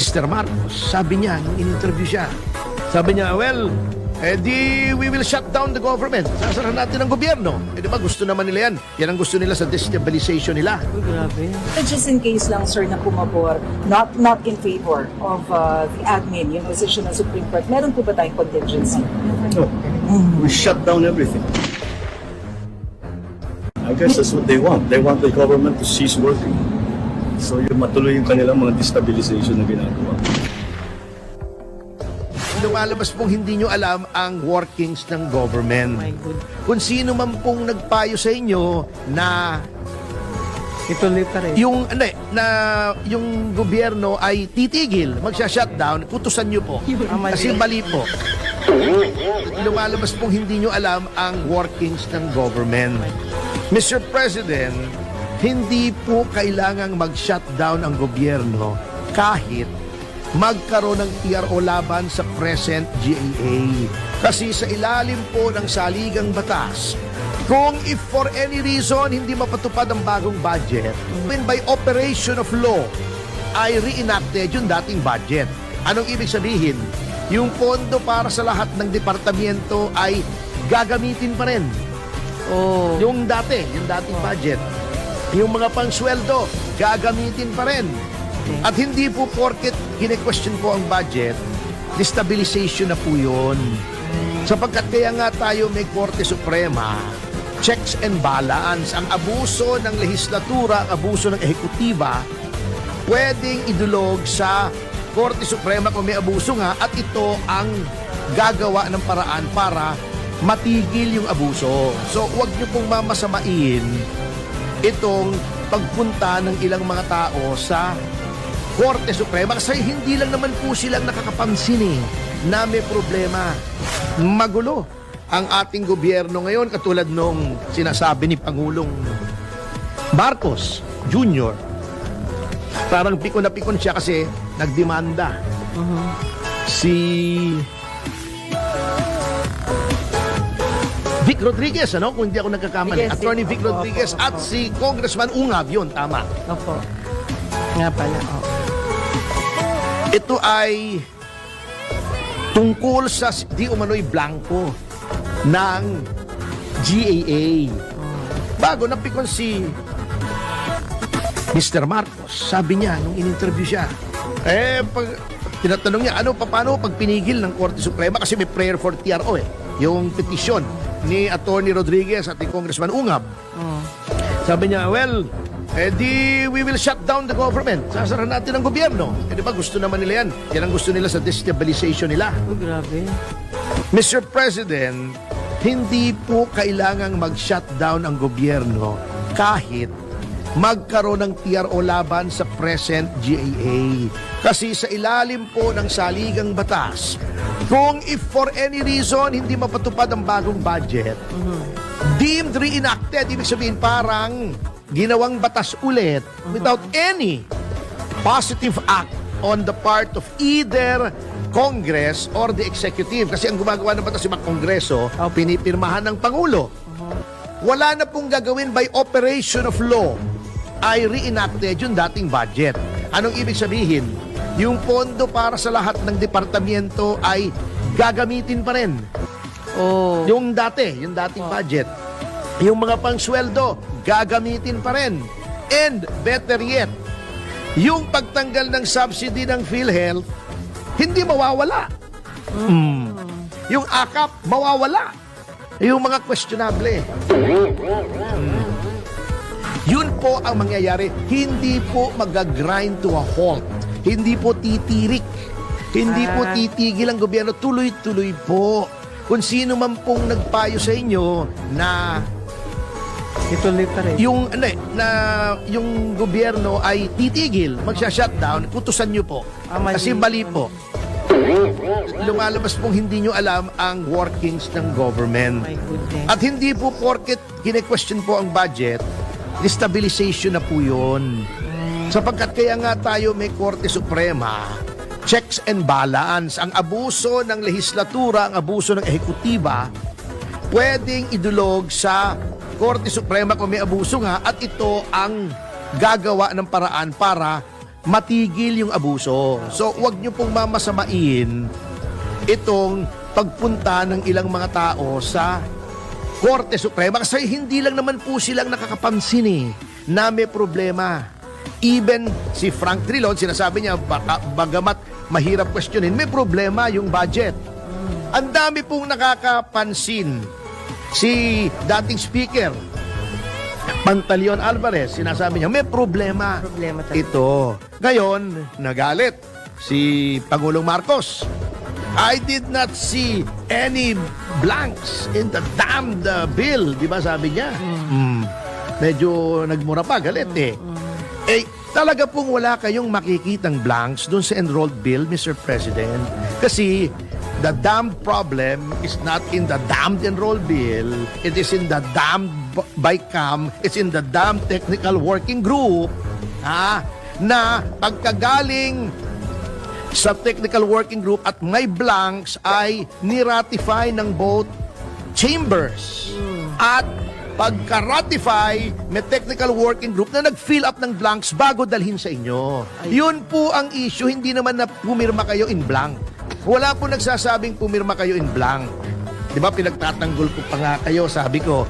Mr. Marcos, sabi niya nung in-interview siya, sabi niya, well, we will shut down the government. Sasarahan natin ang gobyerno. Di ba gusto naman nila yan? Yan ang gusto nila sa destabilization nila. Oh, grabe. Just in case lang, sir, na pumabor, not in favor of the admin, yung position ng Supreme Court, meron po ba tayong contingency? No. We shut down everything. I guess that's what they want. They want the government to cease working. So yung matuloy yung kanilang mga destabilization na ginagawa. Lumalabas pong hindi nyo alam ang workings ng government. My God. Kung sino man pong nagpayo sa inyo na Ituloy pa rin. yung gobyerno ay titigil, magsha-shutdown, kutusan nyo po. Kasi mali po. Lumalabas pong hindi nyo alam ang workings ng government. Mr. President, hindi po kailangang mag-shutdown ang gobyerno kahit magkaroon ng TRO laban sa present GAA. Kasi sa ilalim po ng saligang batas, kung if for any reason hindi mapatupad ang bagong budget, when by operation of law ay reenacted yung dating budget. Anong ibig sabihin? Yung pondo para sa lahat ng departamento ay gagamitin pa rin. Oh. Yung dating budget. Yung mga pangsweldo, gagamitin pa rin. At hindi po porket kine-question po ang budget, destabilization na po yun. Sapagkat kaya nga tayo may Korte Suprema, checks and balance, ang abuso ng lehislatura, ang abuso ng ehekutiba, pwedeng idulog sa Korte Suprema kung may abuso nga, at ito ang gagawa ng paraan para matigil yung abuso. So huwag niyo pong mamasamain itong pagpunta ng ilang mga tao sa Korte Suprema kasi hindi lang naman po silang nakakapansin na may problema. Magulo ang ating gobyerno ngayon katulad nung sinasabi ni Pangulong Marcos Jr. Parang pikon na pikon siya kasi nagdemanda. Si Vic Rodriguez, kung hindi ako nagkakamali. Yes, Attorney Vic opo, Rodriguez opo, at opo. si Congressman Ungab, yun, tama. Opo. Nga pala, oh. Ito ay tungkol sa di umano'y blanco ng GAA. Bago napikon si Mr. Marcos, sabi niya nung in-interview siya, pag tinatanong niya, paano pag pinigil ng Korte Suprema kasi may prayer for TRO yung petisyon ni Attorney Rodriguez at ni Congressman Ungab. Sabi niya, well, we will shut down the government. Sasarahan natin ang gobyerno. Di ba gusto naman nila yan? Yan ang gusto nila sa destabilization nila. Oh, grabe. Mr. President, hindi po kailangang mag-shutdown ang gobyerno kahit magkaroon ng TRO laban sa present GAA. Kasi sa ilalim po ng saligang batas, kung if for any reason hindi mapatupad ang bagong budget, deemed reenacted, ibig sabihin parang ginawang batas ulit without any positive act on the part of either Congress or the Executive. Kasi ang gumagawa ng batas yung mga Kongreso, pinipirmahan ng Pangulo. Wala na pong gagawin by operation of law ay reenacted yung dating budget. Anong ibig sabihin? Yung pondo para sa lahat ng departamento ay gagamitin pa rin. Oh. Yung dating budget. Yung mga pangsweldo, gagamitin pa rin. And better yet, yung pagtanggal ng subsidy ng PhilHealth, hindi mawawala. Yung AKAP, mawawala. Yung mga questionable. Yun po ang mangyayari. Hindi po mag-grind to a halt. Hindi po titirik. Hindi po titigil ang gobyerno. Tuloy-tuloy po. Kung sino man pong nagpayo sa inyo na Ituloy pa rin. yung gobyerno ay titigil, magsha-shutdown, kutusan nyo po. Kasi mali po. Lumalabas pong hindi nyo alam ang workings ng government. My goodness. At hindi po porket kine-question po ang budget, destabilization na po yun. Sapagkat kaya nga tayo may Korte Suprema, checks and balance, ang abuso ng lehislatura, ang abuso ng ehekutiba, pwedeng idulog sa Korte Suprema kung may abuso nga, at ito ang gagawa ng paraan para matigil yung abuso. So, wag nyo pong mamasamain itong pagpunta ng ilang mga tao sa Korte Suprema kasi hindi lang naman po silang nakakapansin na may problema. Even si Frank Trilon, sinasabi niya, bagamat mahirap questionin, may problema yung budget. Ang dami pong nakakapansin. Si dating speaker, Pantaleon Alvarez, sinasabi niya, may problema. Problema talaga. Ito. Ngayon, nagalit si Pangulong Marcos. I did not see any blanks in the damned bill. Di ba sabi niya? Medyo nagmura pa, galit Eh, talaga pong wala kayong makikitang blanks dun sa enrolled bill, Mr. President. Kasi the damned problem is not in the damned enrolled bill. It is in the damned BICAM. It's in the damned technical working group. Na pagkagaling sa technical working group at may blanks ay niratify ng both chambers. At pagka-ratify, may technical working group na nag-fill up ng blanks bago dalhin sa inyo. Yun po ang issue, hindi naman na pumirma kayo in blank. Wala po nagsasabing pumirma kayo in blank. Di ba, pinagtatanggol ko pa nga kayo, sabi ko,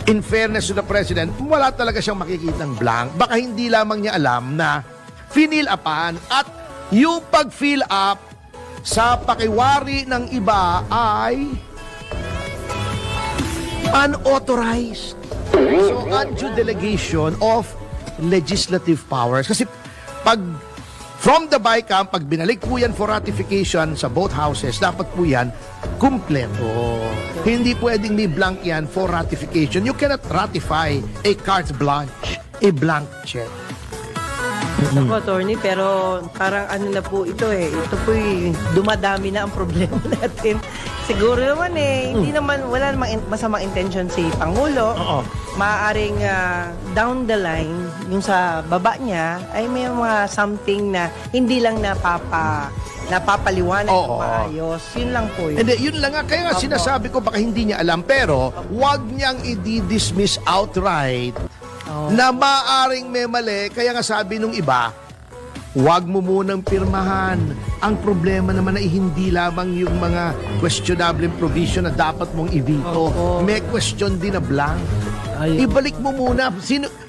in fairness to the President, wala talaga siyang makikitang blank. Baka hindi lamang niya alam na finil upan at yung pag-fill up sa pakiwari ng iba ay unauthorized. So, undue delegation of legislative powers. Kasi pag from the BICAM, pag binalik po yan for ratification sa both houses, dapat po yan kumpleto. Hindi pwedeng may blank yan for ratification. You cannot ratify a carte blanche, a blank check. Ako, attorney, pero parang ano na po ito Ito po dumadami na ang problema natin. Siguro naman hindi naman, wala namang masamang intention si Pangulo. Oo. Maaaring down the line, yung sa baba niya, ay may mga something na hindi lang napapaliwanag ng maayos. Yun lang po yun. Hindi, yun lang nga. Kaya nga Opo. sinasabi ko, baka hindi niya alam. Pero, wag niyang i-dismiss outright na maaring may mali. Kaya nga sabi nung iba, wag mo munang pirmahan. Ang problema naman ay hindi lamang yung mga questionable provision na dapat mong i-veto. Opo. May question din na blank. Ayun. Ibalik mo muna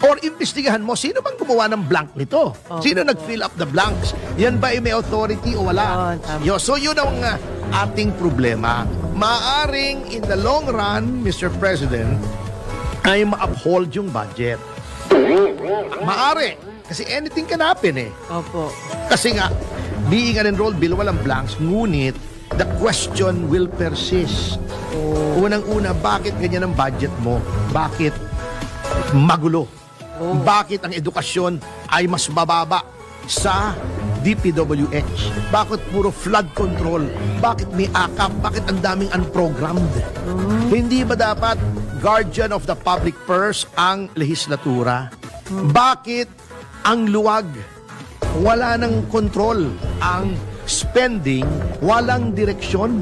or imbestigahan mo sino bang gumawa ng blank nito. Sino nag-fill up the blanks? Yan ba ay may authority o wala? Oo, tama. So yun ang ating problema. Maaring in the long run, Mr. President, ay ma-uphold yung budget. Maari. Kasi anything can happen Opo. Kasi nga, being an enrolled bill, walang blanks. Ngunit, the question will persist. Unang-una, bakit ganyan ang budget mo? Bakit magulo? Bakit ang edukasyon ay mas mababa sa DPWH? Bakit puro flood control? Bakit may akap? Bakit ang daming unprogrammed? Hindi ba dapat guardian of the public purse ang lehislatura? Bakit ang luwag? Wala nang control ang spending, walang direksyon.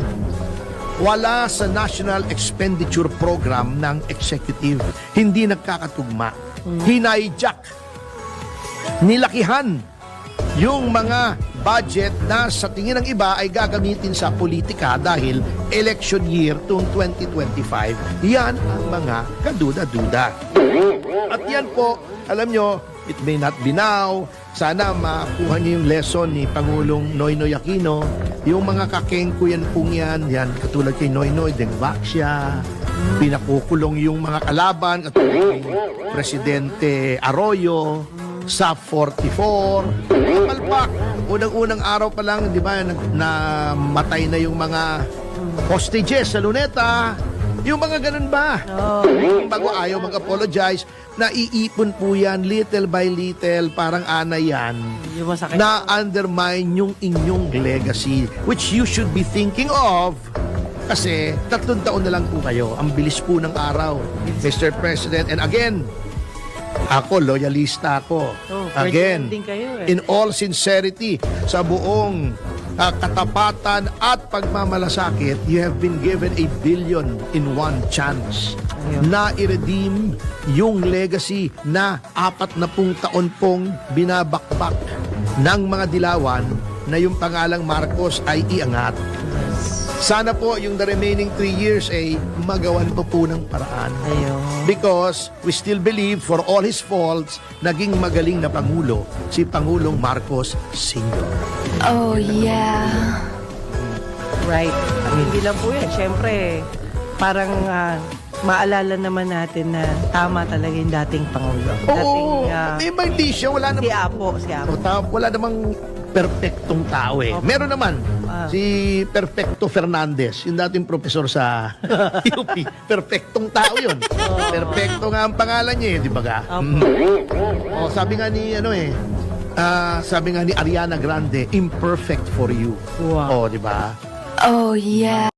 Wala sa National Expenditure Program ng Executive. Hindi nagkakatugma. Hinayjack. Nilakihan yung mga budget na sa tingin ng iba ay gagamitin sa politika dahil election year tuong 2025. Yan ang mga kaduda-duda. At yan po, alam nyo, it may not be now. Sana makuha niyo yung lesson ni Pangulong Noynoy Aquino. Yung mga kakengkuyan pong yan, katulad kay Noynoy, dengbak siya. Pinakukulong yung mga kalaban, katulad kay Presidente Arroyo, sa 44. Malpak. Unang-unang araw pa lang, di ba, namatay na yung mga hostages sa Luneta. Yung mga ganun ba? Bago ayaw mag-apologize, naiipon po yan little by little, parang anay yan, Yung masakit. na undermine yung inyong legacy, which you should be thinking of. Kasi 3 taon na lang po kayo. Ang bilis po ng araw, Mr. President. And again, ako, loyalista ako. Again, din kayo in all sincerity, sa buong katapatan at pagmamalasakit, you have been given 1 billion in one chance na i-redeem yung legacy na 40 taon pong binabakbak ng mga dilawan na yung pangalang Marcos ay iangat. Sana po yung the remaining 3 years ay magawan po ng paraan. Ayun. Because we still believe for all his faults, naging magaling na Pangulo si Pangulong Marcos Sr. Oh, yeah. Right. At hindi lang po yan. Siyempre, parang maalala naman natin na tama talaga yung dating Pangulo. Oo, Dating, hindi siya, wala si namang, Apo. wala namang perfectong tao eh. Opo. Meron naman, Ah. si Perfecto Fernandez, yung dating profesor sa UP. Perfectong tao yun. Perfecto nga ang pangalan niya eh, di ba ga? Opo. Sabi nga ni, sabi nga ni Ariana Grande, imperfect for you. Wow. Di ba? Oh, yeah.